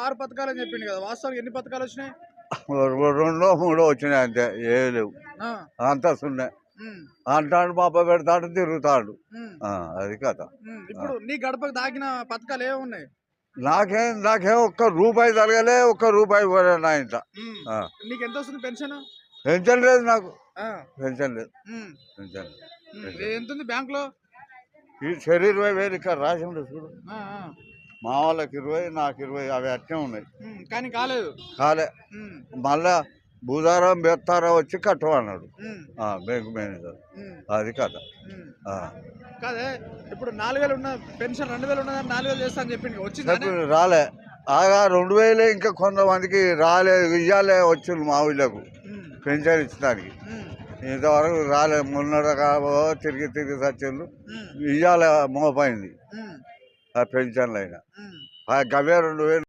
6 పథకాలు అని చెప్పిండు కదా, వాస్తవానికి ఎన్ని పథకాలు వచ్చినాయి? రెండో మూడో వచ్చినాయి అంతే, ఏ లేవు. ఆ, అంతా సున్నే. ఉమ్, అంటాడు మాప పెడతాడు తిరుగుతాడు. ఉమ్, అది కథ. ఇప్పుడు నీ గడపకు దాకిన పథకాలు ఏమి ఉన్నాయి? నాకేం ఒక్క రూపాయి తరగలే, ఒక్క రూపాయి పోలే నా ఇంట. నీకు ఎంత వస్తుంది పెన్షన్? పెన్షన్ లేదు నాకు, ఆ, పెన్షన్ లేదు, ఉమ్, పెన్షన్ లేదు. ఎంత ఉంది బ్యాంక్ లో? ఈ శరీర 20,000 ఇక్కడ రాసి ఉండదు చూడు. ఆ, ఆ, మా వాళ్ళకి 20, నాకు 20, అవి అట్నే ఉన్నాయి. కానీ కాలేదు. కాలే. ఉమ్, మళ్ళా బుధారం బెత్తారా వచ్చి కట్టమన్నాడు ఉమ్, బ్యాంక్ మేనేజర్. ఉమ్, అది కథ. ఉమ్. ఆ. కాదే, ఇప్పుడు 4,000 ఉన్న పెన్షన్ 2,000 ఉన్నదని 4,000 చేస్తా అని చెప్పింది, వచ్చింది? రాలే. ఆగా 2,000 ఇంకా కొంతమందికి రాలేదు, ఇయ్యాలే వచ్చింది మా ఊళ్ళకు పెన్షన్ ఇచ్చడానికి. ఇంతవరకు రాలే. మొన్నడగా తిరిగి వచ్చిండ్రు, ఇయ్యాల మోపైంది ఆ పెన్షన్లు అయినా. గవే 2,000